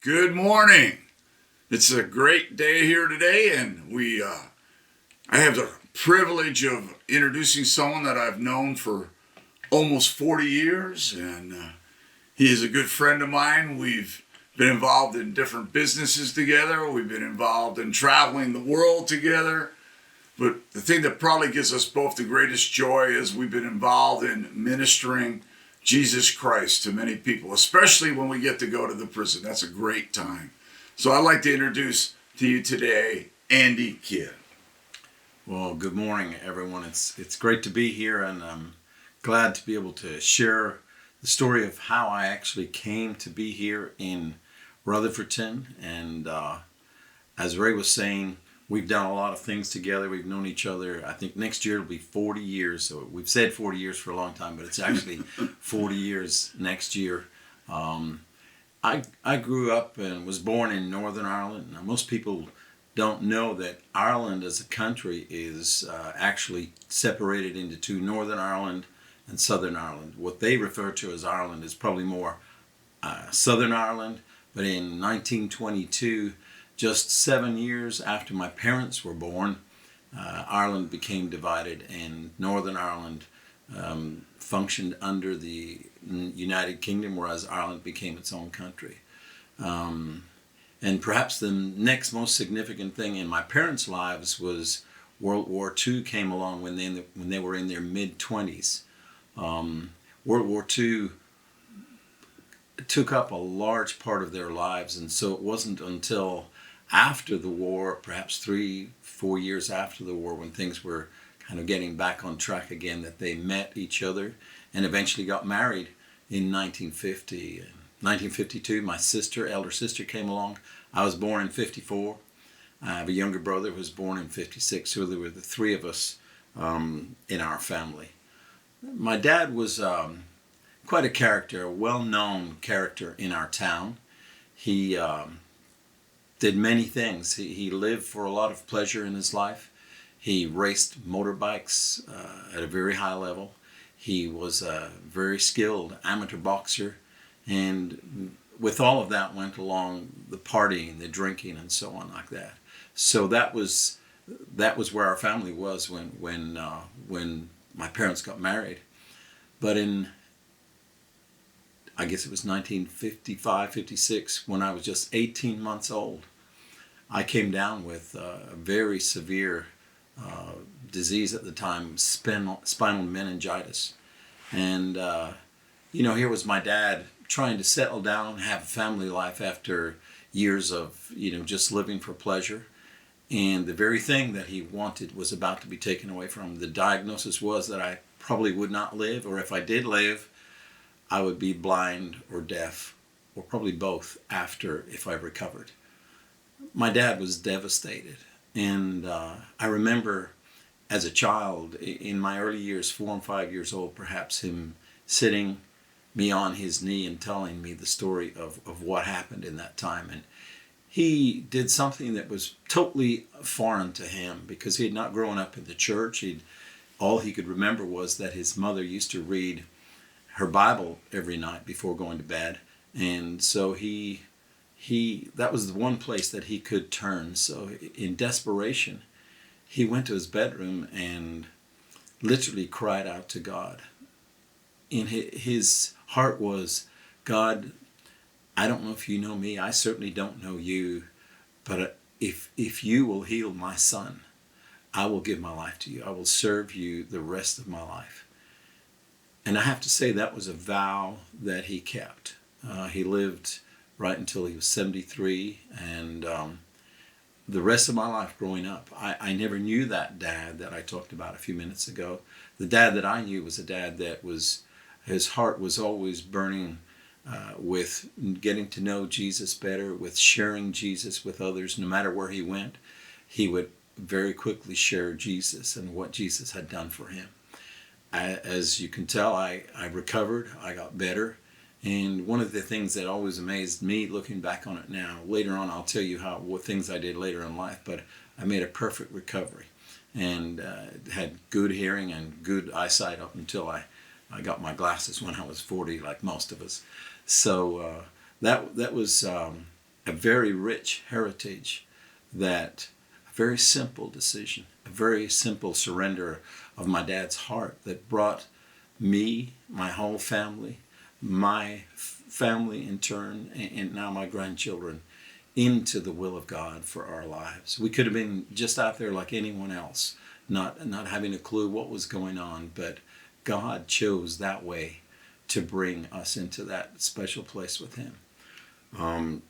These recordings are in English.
Good morning. It's a great day here today, and I have the privilege of introducing someone that I've known for almost 40 years, and he is a good friend of mine. We've been involved in different businesses together. We've been involved in traveling the world together. But the thing that probably gives us both the greatest joy is we've been involved in ministering Jesus Christ to many people, especially when we get to go to the prison. That's a great time. So I'd like to introduce to you today Andy Kidd. Well, good morning, everyone. It's great to be here, and I'm glad to be able to share the story of how I actually came to be here in Rutherfordton. And as Ray was saying, we've done a lot of things together. We've known each other. I think next year it'll be 40 years. So we've said 40 years for a long time, but it's actually 40 years next year. I grew up and was born in Northern Ireland. Now, most people don't know that Ireland as a country is actually separated into two: Northern Ireland and Southern Ireland. What they refer to as Ireland is probably more Southern Ireland. But in 1922, just 7 years after my parents were born, Ireland became divided, and Northern Ireland functioned under the United Kingdom, whereas Ireland became its own country. And perhaps the next most significant thing in my parents' lives was World War II came along when they were in their mid-20s. World War II took up a large part of their lives, and so it wasn't until after the war, perhaps 3-4 years after the war, when things were kind of getting back on track again, that they met each other and eventually got married in 1950. 1952, my elder sister, came along. I was born in 54. I have a younger brother who was born in 56, so there were the three of us in our family. My dad was quite a character, a well-known character in our town. He did many things. He lived for a lot of pleasure in his life. He raced motorbikes at a very high level. He was a very skilled amateur boxer. And with all of that went along the partying, the drinking, and so on like that. So that was where our family was when my parents got married. But I guess it was 1955, 56, when I was just 18 months old, I came down with a very severe disease at the time, spinal meningitis. And, here was my dad trying to settle down, have a family life after years of, just living for pleasure. And the very thing that he wanted was about to be taken away from him. The diagnosis was that I probably would not live, or if I did live, I would be blind or deaf, or probably both if I recovered. My dad was devastated. And I remember as a child, in my early years, 4 and 5 years old, perhaps, him sitting me on his knee and telling me the story of what happened in that time. And he did something that was totally foreign to him because he had not grown up in the church. All he could remember was that his mother used to read her Bible every night before going to bed. And so that was the one place that he could turn. So in desperation, he went to his bedroom and literally cried out to God. In his heart was, God, I don't know if you know me. I certainly don't know you. But if you will heal my son, I will give my life to you. I will serve you the rest of my life. And I have to say that was a vow that he kept. He lived right until he was 73. And the rest of my life growing up, I never knew that dad that I talked about a few minutes ago. The dad that I knew was a dad that his heart was always burning with getting to know Jesus better, with sharing Jesus with others. No matter where he went, he would very quickly share Jesus and what Jesus had done for him. As you can tell, I recovered, I got better. And one of the things that always amazed me, looking back on it now, later on I'll tell you what things I did later in life, but I made a perfect recovery and had good hearing and good eyesight up until I got my glasses when I was 40, like most of us. So that was a very rich heritage, that a very simple decision, a very simple surrender of my dad's heart that brought me, my whole family, my family in turn, and now my grandchildren into the will of God for our lives. We could have been just out there like anyone else, not having a clue what was going on, but God chose that way to bring us into that special place with Him.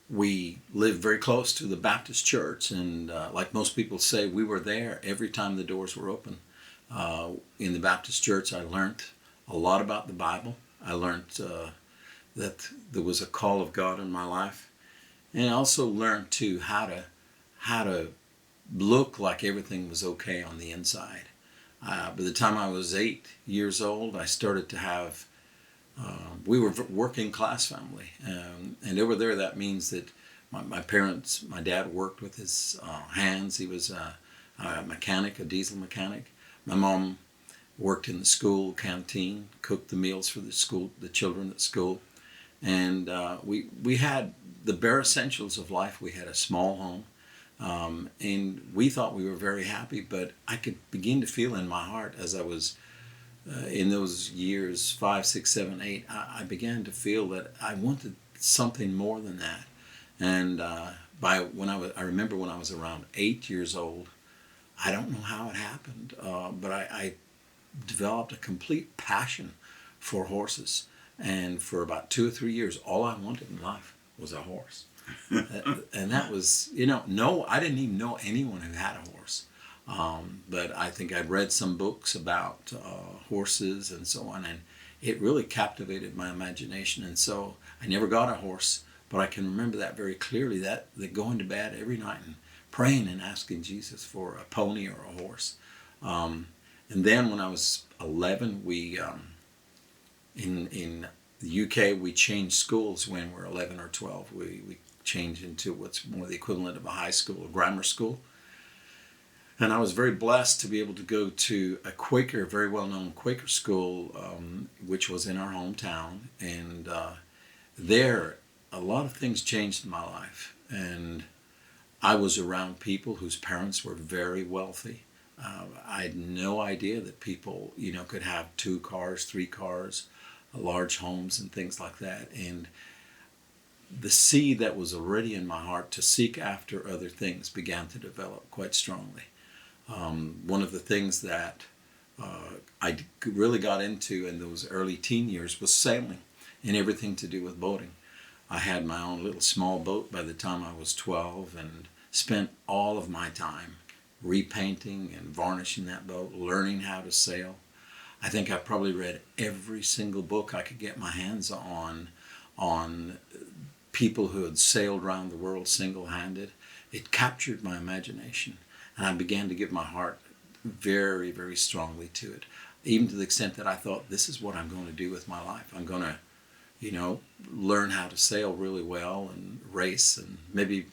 We lived very close to the Baptist church, and like most people say, we were there every time the doors were open. In the Baptist church, I learned a lot about the Bible. I learned that there was a call of God in my life, and I also learned too how to look like everything was okay on the inside. By the time I was 8 years old, I started to have. We were a working class family, and over there that means that my parents, my dad worked with his hands. He was a mechanic, a diesel mechanic. My mom worked in the school canteen, cooked the meals for the children at school, and we had the bare essentials of life. We had a small home, and we thought we were very happy. But I could begin to feel in my heart as I was. In those years, 5, 6, 7, 8, I began to feel that I wanted something more than that. And I remember when I was around 8 years old, I don't know how it happened, but I developed a complete passion for horses. And for about 2 or 3 years, all I wanted in life was a horse. And that was, no, I didn't even know anyone who had a horse. But I think I'd read some books about horses and so on, and it really captivated my imagination. And so I never got a horse, but I can remember that very clearly, that going to bed every night and praying and asking Jesus for a pony or a horse. And then when I was 11, we in the UK, we changed schools when we're 11 or 12. We changed into what's more the equivalent of a high school, a grammar school. And I was very blessed to be able to go to a Quaker, very well-known Quaker school, which was in our hometown. And there, a lot of things changed in my life. And I was around people whose parents were very wealthy. I had no idea that people, could have 2 cars, 3 cars, large homes and things like that. And the seed that was already in my heart to seek after other things began to develop quite strongly. One of the things that I really got into in those early teen years was sailing and everything to do with boating. I had my own little small boat by the time I was 12 and spent all of my time repainting and varnishing that boat, learning how to sail. I think I probably read every single book I could get my hands on people who had sailed around the world single-handed. It captured my imagination. And I began to give my heart very, very strongly to it, even to the extent that I thought, this is what I'm going to do with my life. I'm going to, learn how to sail really well and race, and maybe,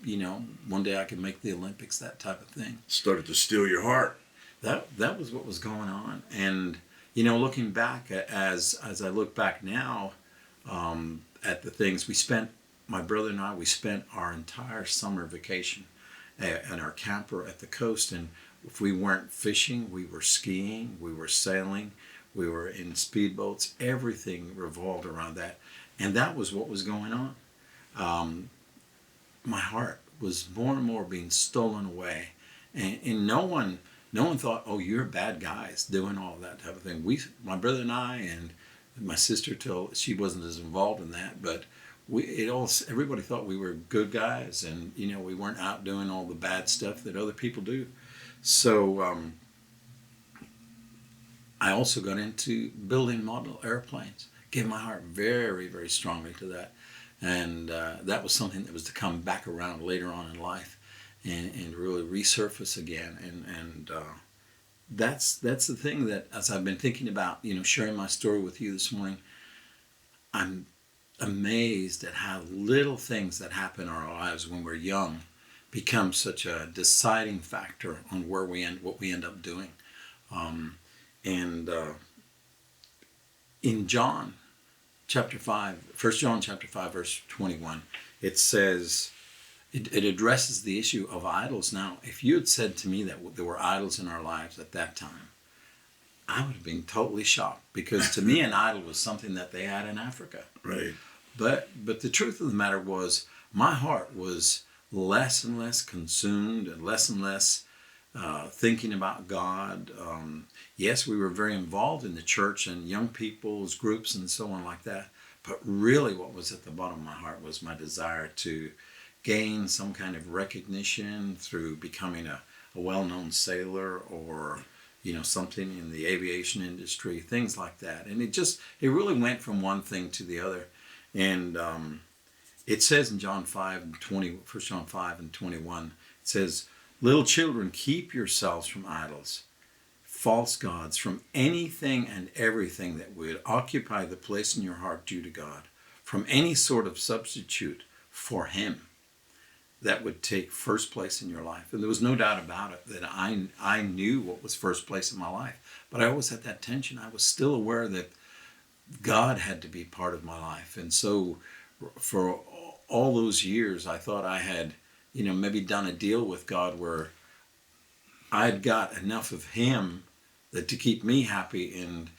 one day I can make the Olympics, that type of thing. Started to steal your heart. That was what was going on. And, looking back, as I look back now at the things my brother and I, we spent our entire summer vacation and our camper at the coast, and if we weren't fishing, we were skiing, we were sailing, we were in speedboats. Everything revolved around that, and that was what was going on. My heart was more and more being stolen away, and no one thought, oh, you're bad guys doing all that type of thing. My brother and I, and my sister, she wasn't as involved in that, but everybody thought we were good guys, and we weren't out doing all the bad stuff that other people do. So I also got into building model airplanes. Gave my heart very, very strongly to that, and that was something that was to come back around later on in life, and really resurface again. And that's the thing that, as I've been thinking about, sharing my story with you this morning, I'm amazed at how little things that happen in our lives when we're young become such a deciding factor on what we end up doing. In John chapter 5, 1 John chapter 5, verse 21, it says, it addresses the issue of idols. Now, if you had said to me that there were idols in our lives at that time, I would have been totally shocked, because to me an idol was something that they had in Africa. Right. But the truth of the matter was, my heart was less and less consumed and less thinking about God. Yes, we were very involved in the church and young people's groups and so on like that. But really what was at the bottom of my heart was my desire to gain some kind of recognition through becoming a well-known sailor, or something in the aviation industry, things like that. And it really went from one thing to the other. And it says in John 5 and 20, 1 John 5 and 21, it says, "Little children, keep yourselves from idols, false gods, from anything and everything that would occupy the place in your heart due to God, from any sort of substitute for Him that would take first place in your life." And there was no doubt about it that I knew what was first place in my life. But I always had that tension. I was still aware that God had to be part of my life. And so for all those years, I thought I had, maybe done a deal with God where I'd got enough of Him to keep me happy, and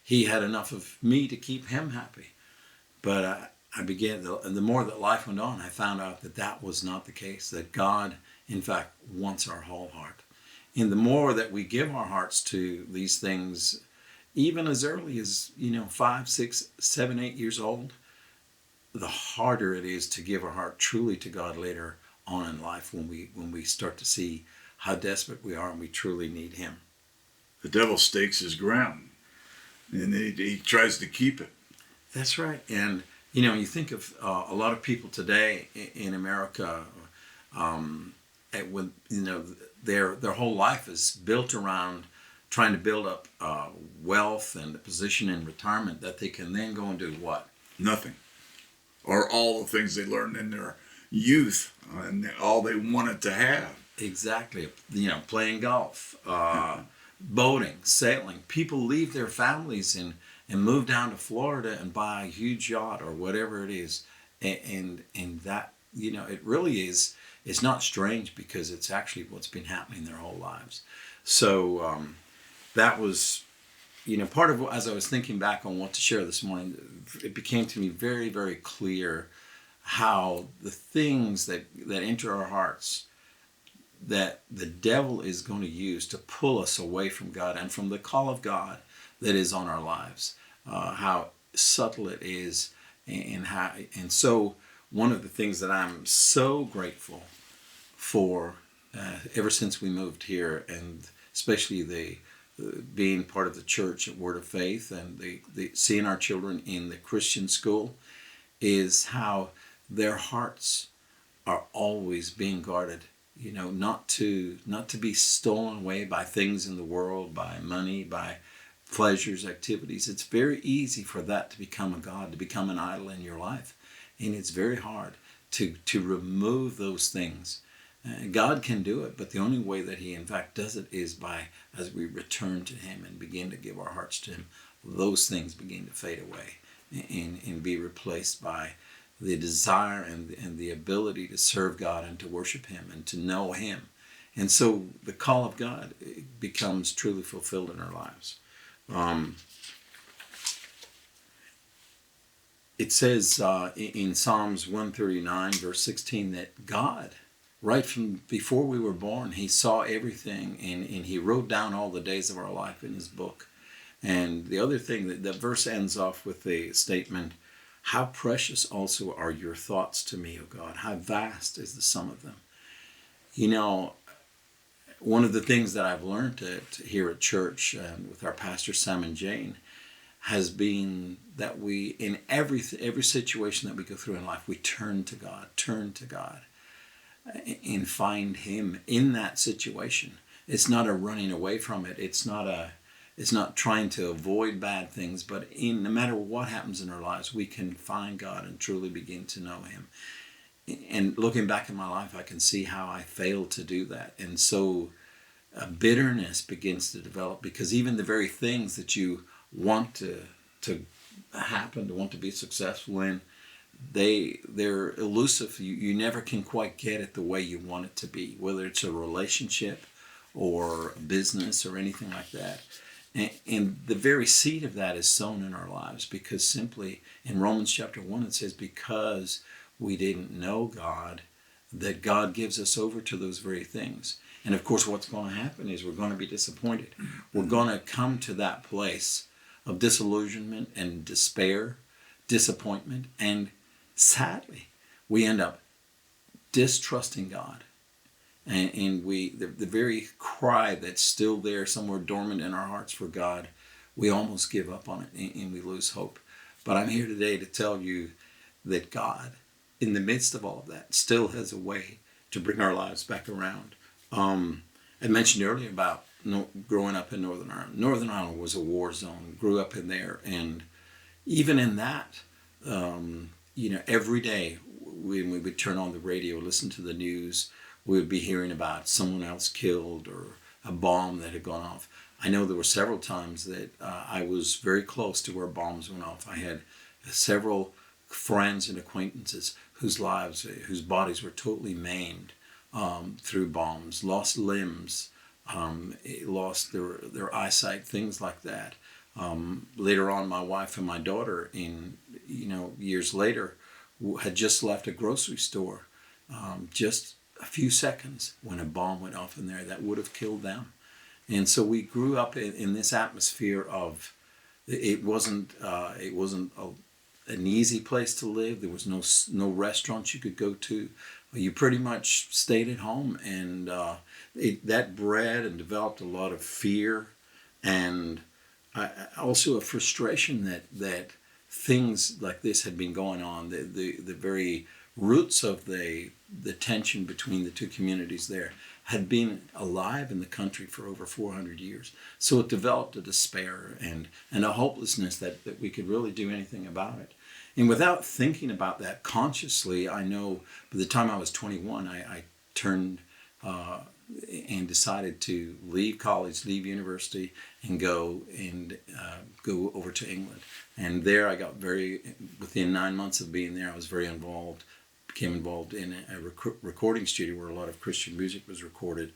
He had enough of me to keep Him happy. But I began, the more that life went on, I found out that that was not the case, that God, in fact, wants our whole heart. And the more that we give our hearts to these things, even as early as, 5, 6, 7, 8 years old, the harder it is to give our heart truly to God later on in life, when we start to see how desperate we are and we truly need Him. The devil stakes his ground, and he tries to keep it. That's right. And you think of a lot of people today in America, when their whole life is built around trying to build up wealth and a position in retirement that they can then go and do what? Nothing. Or all the things they learned in their youth and all they wanted to have. Exactly. Playing golf, boating, sailing. People leave their families and move down to Florida and buy a huge yacht or whatever it is. And that, it really is, it's not strange, because it's actually what's been happening their whole lives. So that was, part of what, as I was thinking back on what to share this morning, it became to me very, very clear how the things that enter our hearts, that the devil is going to use to pull us away from God and from the call of God that is on our lives, how subtle it is, and so one of the things that I'm so grateful for ever since we moved here, and especially the being part of the church at Word of Faith, and the seeing our children in the Christian school, is how their hearts are always being guarded. Not to be stolen away by things in the world, by money, by pleasures, activities. It's very easy for that to become a god, to become an idol in your life. And it's very hard to remove those things. God can do it, but the only way that He in fact does it is by, as we return to Him and begin to give our hearts to Him, those things begin to fade away and be replaced by the desire and the ability to serve God and to worship Him and to know Him. And so the call of God becomes truly fulfilled in our lives. It says in Psalms 139, verse 16, that God, right from before we were born, He saw everything, and He wrote down all the days of our life in His book. And the other thing, that verse ends off with the statement, "How precious also are your thoughts to me, O God. How vast is the sum of them." One of the things that I've learned here at church and with our pastor Sam and Jane has been that we, in every situation that we go through in life, we turn to God, and find Him in that situation. It's not a running away from it. It's not trying to avoid bad things, but no matter what happens in our lives, we can find God and truly begin to know Him. And looking back in my life, I can see how I failed to do that. And so bitterness begins to develop, because even the very things that you want to happen, to want to be successful in, they're elusive. You never can quite get it the way you want it to be, whether it's a relationship or a business or anything like that. And the very seed of that is sown in our lives, because simply in Romans chapter 1 it says, because we didn't know God, that God gives us over to those very things. And of course what's going to happen is we're going to be disappointed. We're going to come to that place of disillusionment and despair, disappointment, and sadly we end up distrusting God. And the very cry that's still there somewhere dormant in our hearts for God, we almost give up on it, and we lose hope. But I'm here today to tell you that God, in the midst of all of that, still has a way to bring our lives back around. I mentioned earlier about growing up in Northern Ireland. Northern Ireland was a war zone. Grew up in there, and even in that, every day when we would turn on the radio, listen to the news, we would be hearing about someone else killed or a bomb that had gone off. I know there were several times that I was very close to where bombs went off. I had several friends and acquaintances whose bodies were totally maimed through bombs, lost limbs, lost their eyesight, things like that. Later on, my wife and my daughter, years later, had just left a grocery store, just a few seconds when a bomb went off in there that would have killed them. And so we grew up in this atmosphere of, it wasn't an easy place to live. There was no restaurants you could go to. You pretty much stayed at home, and that bred and developed a lot of fear, and also a frustration that things like this had been going on. The very roots of the tension between the two communities there had been alive in the country for over 400 years. So it developed a despair and a hopelessness that we could really do anything about it. And without thinking about that consciously, I know by the time I was 21, I turned and decided to leave college, leave university, and go over to England. And there I got within 9 months of being there, I was became involved in a recording studio where a lot of Christian music was recorded.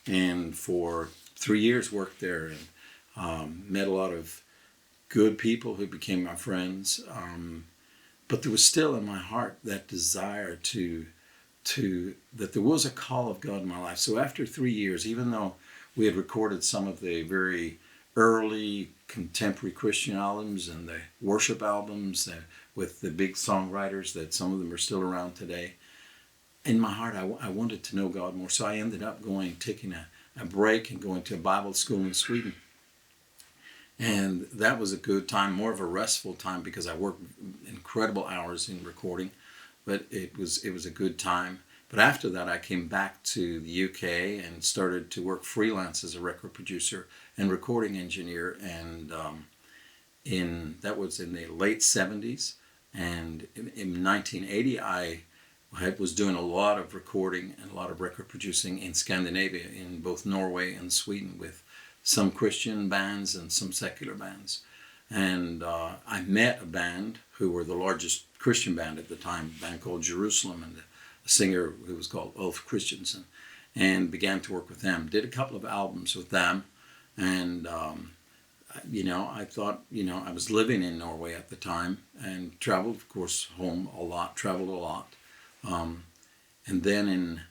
And for 3 years worked there, and met a lot of good people who became my friends. But there was still in my heart that desire that there was a call of God in my life. So after 3 years, even though we had recorded some of the very early contemporary Christian albums and the worship albums with the big songwriters that some of them are still around today, in my heart I wanted to know God more. So I ended up taking a break and going to a Bible school in Sweden. And that was a good time, more of a restful time, because I worked incredible hours in recording, but it was a good time. But after that, I came back to the UK and started to work freelance as a record producer and recording engineer. And that was in the late 70s. And in 1980, I was doing a lot of recording and a lot of record producing in Scandinavia, in both Norway and Sweden, with some Christian bands and some secular bands. And I met a band who were the largest Christian band at the time, a band called Jerusalem, and a singer who was called Ulf Christensen, and began to work with them. Did a couple of albums with them, and I thought, I was living in Norway at the time and traveled, of course, traveled a lot. And then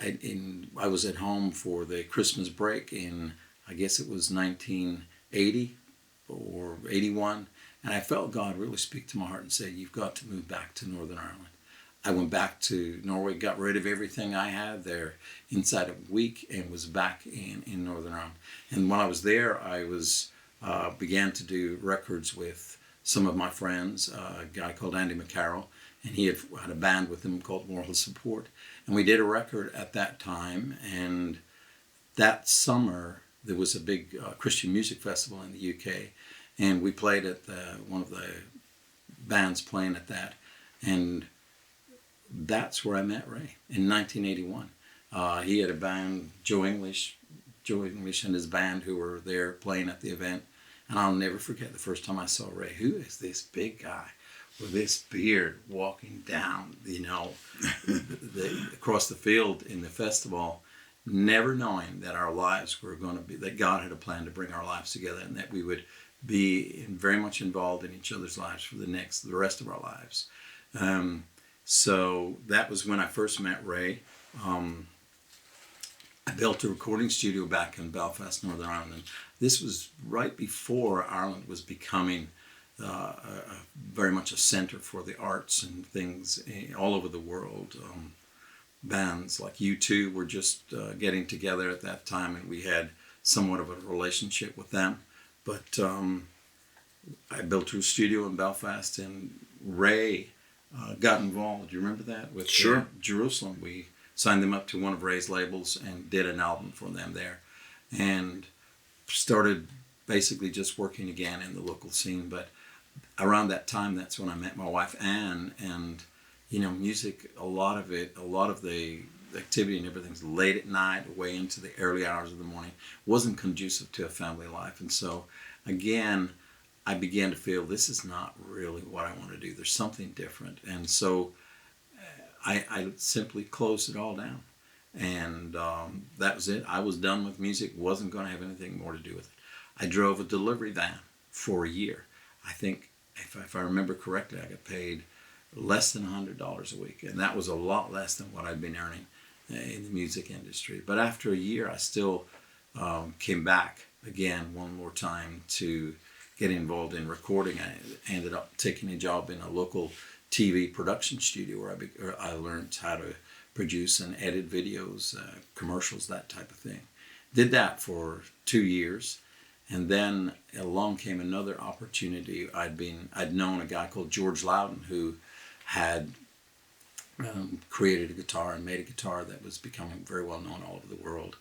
I was at home for the Christmas break in, I guess it was 1980 or 81, and I felt God really speak to my heart and say, you've got to move back to Northern Ireland. I went back to Norway, got rid of everything I had there inside of a week, and was back in Northern Ireland. And when I was there, I began to do records with some of my friends, a guy called Andy McCarroll, and he had a band with him called Moral Support. And we did a record at that time, and that summer there was a big Christian music festival in the UK, and we played at one of the bands playing at that, and that's where I met Ray in 1981. He had a band, Joe English and his band, who were there playing at the event. And I'll never forget the first time I saw Ray. Who is this big guy with this beard walking down, across the field in the festival, never knowing that our lives were going to be, that God had a plan to bring our lives together, and that we would be very much involved in each other's lives for the rest of our lives. So that was when I first met Ray. I built a recording studio back in Belfast, Northern Ireland. This was right before Ireland was becoming very much a centre for the arts and things all over the world. Bands like U2 were just getting together at that time, and we had somewhat of a relationship with them. But I built a studio in Belfast, and Ray got involved. Do you remember that? With Sure. Jerusalem. We signed them up to one of Ray's labels and did an album for them there. And started basically just working again in the local scene. But around that time, that's when I met my wife, Anne. And, music, a lot of the activity and everything's late at night, way into the early hours of the morning, wasn't conducive to a family life. And so, again, I began to feel this is not really what I want to do. There's something different. And so I simply closed it all down. And that was it. I was done with music, wasn't going to have anything more to do with it. I drove a delivery van for a year. I think, if I remember correctly, I got paid less than $100 a week. And that was a lot less than what I'd been earning in the music industry. But after a year, I still came back again one more time to get involved in recording. I ended up taking a job in a local TV production studio where I learned how to produce and edit videos, commercials, that type of thing. Did that for 2 years, and then along came another opportunity. I'd known a guy called George Louden who had created a guitar and made a guitar that was becoming very well known all over the world,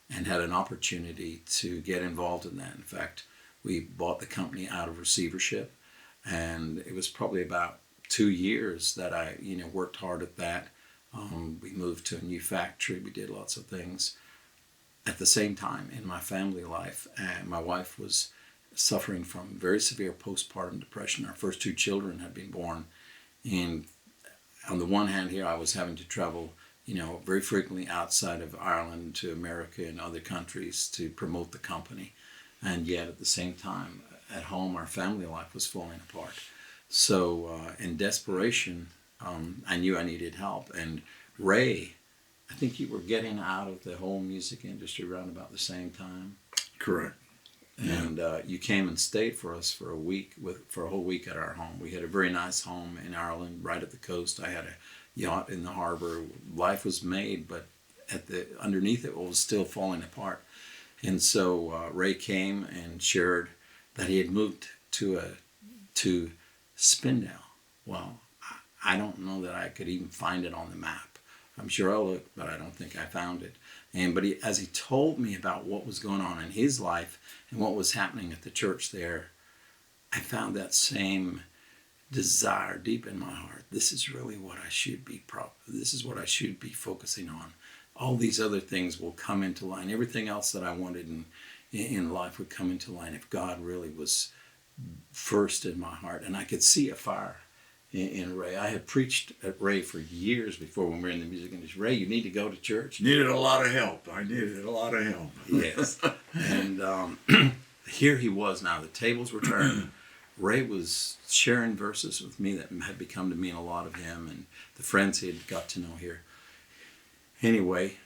and had an opportunity to get involved in that. In fact, we bought the company out of receivership, and it was probably about 2 years that I, worked hard at that. We moved to a new factory. We did lots of things. At the same time, in my family life, my wife was suffering from very severe postpartum depression. Our first 2 children had been born. And on the one hand here, I was having to travel, very frequently outside of Ireland to America and other countries to promote the company. And yet at the same time, at home, our family life was falling apart. So in desperation, I knew I needed help. And Ray, I think you were getting out of the whole music industry around about the same time. Correct. And you came and stayed for us for a whole week at our home. We had a very nice home in Ireland, right at the coast. I had a yacht in the harbor. Life was made, but underneath it was still falling apart. And so Ray came and shared that he had moved to Spindale. Well, I don't know that I could even find it on the map. I'm sure I looked, but I don't think I found it. But as he told me about what was going on in his life and what was happening at the church there, I found that same desire deep in my heart. This is really what I should be This is what I should be focusing on. All these other things will come into line. Everything else that I wanted in life would come into line if God really was first in my heart. And I could see a fire in Ray. I had preached at Ray for years before when we were in the music industry. Ray, you need to go to church. Needed a lot of help. I needed a lot of help. Yes. And here he was now. The tables were turned. Ray was sharing verses with me that had become to mean a lot of him and the friends he had got to know here. Anyway,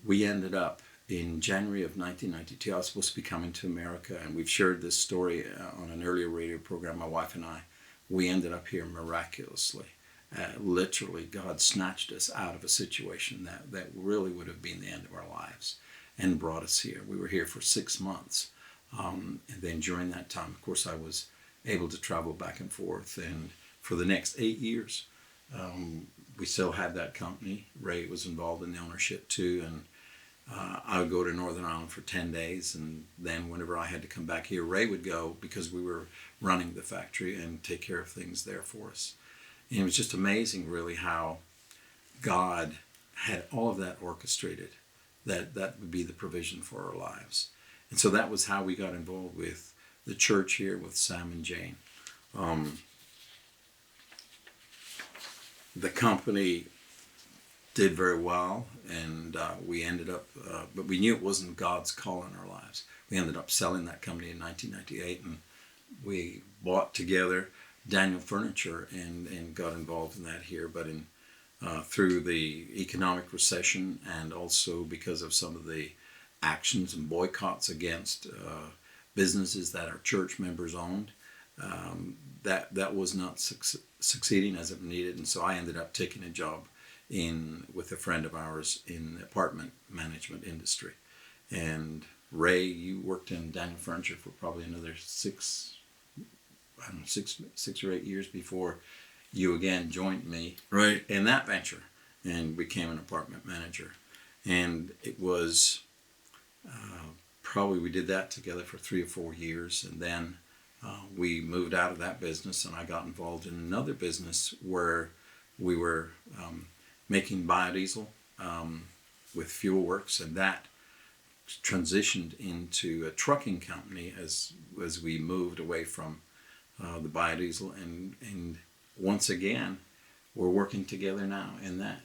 we ended up in January of 1992. I was supposed to be coming to America, and we've shared this story on an earlier radio program, my wife and I. We ended up here miraculously. Literally, God snatched us out of a situation that really would have been the end of our lives and brought us here. We were here for 6 months. And then during that time, of course, I was able to travel back and forth. And for the next 8 years, we still had that company. Ray was involved in the ownership too. And I would go to Northern Ireland for 10 days. And then whenever I had to come back here, Ray would go because we were running the factory and take care of things there for us. And it was just amazing, really, how God had all of that orchestrated, that would be the provision for our lives. And so that was how we got involved with the church here with Sam and Jane. The company did very well, and we ended up, but we knew it wasn't God's call in our lives. We ended up selling that company in 1998, and we bought together Daniel Furniture and got involved in that here. But through the economic recession, and also because of some of the actions and boycotts against businesses that our church members owned, that was not succeeding as it needed, and so I ended up taking a job with a friend of ours in the apartment management industry. And Ray, you worked in Daniel Furniture for probably another six or 8 years before you again joined me Right. in that venture and became an apartment manager. And it was probably we did that together for 3 or 4 years, and then we moved out of that business, and I got involved in another business where we were making biodiesel with Fuel Works, and that transitioned into a trucking company as we moved away from the biodiesel, and once again we're working together now in that.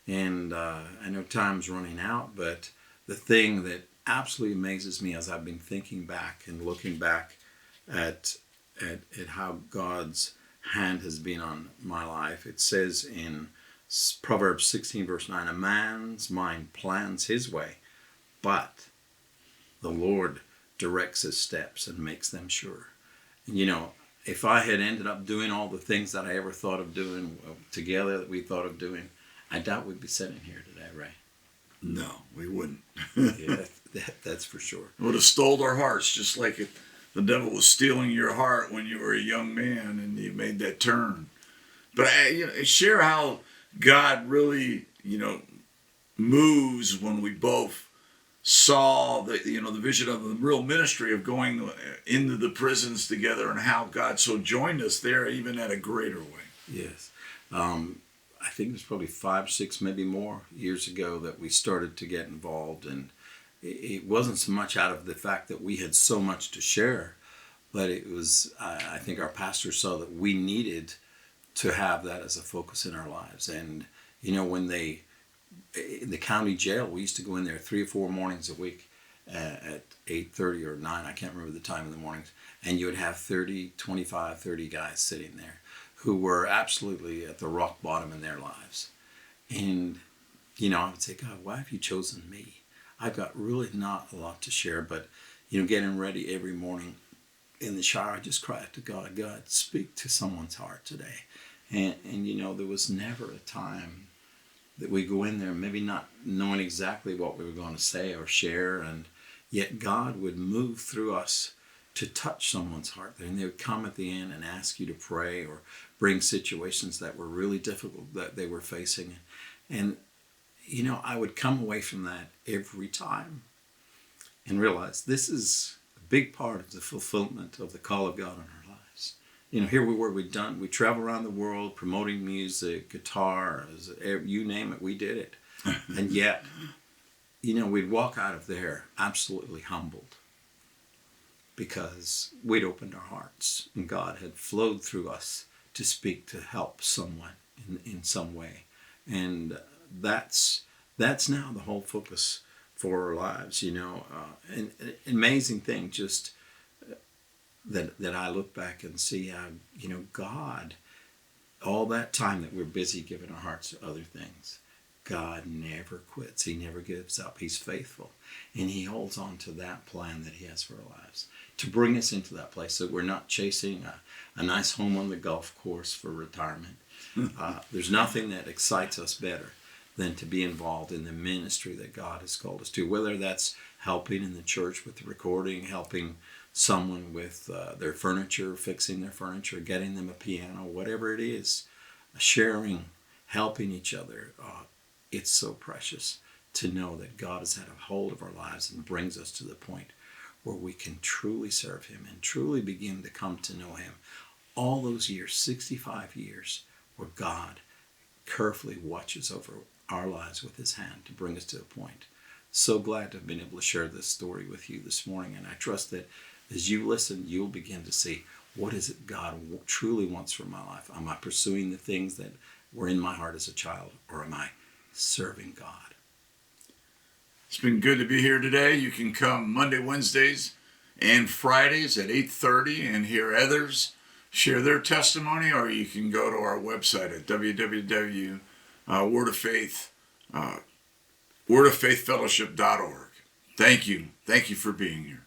And I know time's running out, but the thing that absolutely amazes me as I've been thinking back and looking back at how God's hand has been on my life, it says in Proverbs 16 verse 9, a man's mind plans his way, but the Lord directs his steps and makes them sure. And if I had ended up doing all the things that I ever thought of doing together, that we thought of doing, I doubt we'd be sitting here today, Ray. No, we wouldn't. Yeah, that's for sure. It would have stole our hearts, just like the devil was stealing your heart when you were a young man and you made that turn. But share how God really, moves when we both saw the vision of the real ministry of going into the prisons together, and how God so joined us there, even at a greater way. Yes. I think it was probably 5, 6, maybe more years ago that we started to get involved, and it wasn't so much out of the fact that we had so much to share, but it was, I think our pastor saw that we needed to have that as a focus in our lives. And, when in the county jail, we used to go in there 3 or 4 mornings a week at 8:30 or 9, I can't remember the time in the mornings, and you would have 25, 30 guys sitting there who were absolutely at the rock bottom in their lives. And, I would say, God, why have you chosen me? I've got really not a lot to share, but, getting ready every morning in the shower, I just cry out to God, God, speak to someone's heart today. And there was never a time that we go in there maybe not knowing exactly what we were going to say or share, and yet God would move through us to touch someone's heart. And they would come at the end and ask you to pray or bring situations that were really difficult that they were facing. And, I would come away from that every time and realize this is a big part of the fulfillment of the call of God on our lives. Here we travel around the world promoting music, guitars, you name it, we did it. And yet, we'd walk out of there absolutely humbled because we'd opened our hearts and God had flowed through us to speak, to help someone in some way. And that's now the whole focus for our lives, an amazing thing just that I look back and see how, God, all that time that we're busy giving our hearts to other things, God never quits. He never gives up. He's faithful. And he holds on to that plan that he has for our lives to bring us into that place that we're not chasing a nice home on the golf course for retirement. There's nothing that excites us better than to be involved in the ministry that God has called us to, whether that's helping in the church with the recording, helping someone with their furniture, fixing their furniture, getting them a piano, whatever it is, sharing, helping each other. It's so precious to know that God has had a hold of our lives and brings us to the point where we can truly serve him and truly begin to come to know him. All those years, 65 years, where God carefully watches over our lives with his hand to bring us to a point. So glad to have been able to share this story with you this morning, and I trust that As you listen, you'll begin to see, what is it God truly wants from my life? Am I pursuing the things that were in my heart as a child, or am I serving God? It's been good to be here today. You can come Monday, Wednesdays, and Fridays at 8:30 and hear others share their testimony, or you can go to our website at www.wordoffaithfellowship.org. Thank you. Thank you for being here.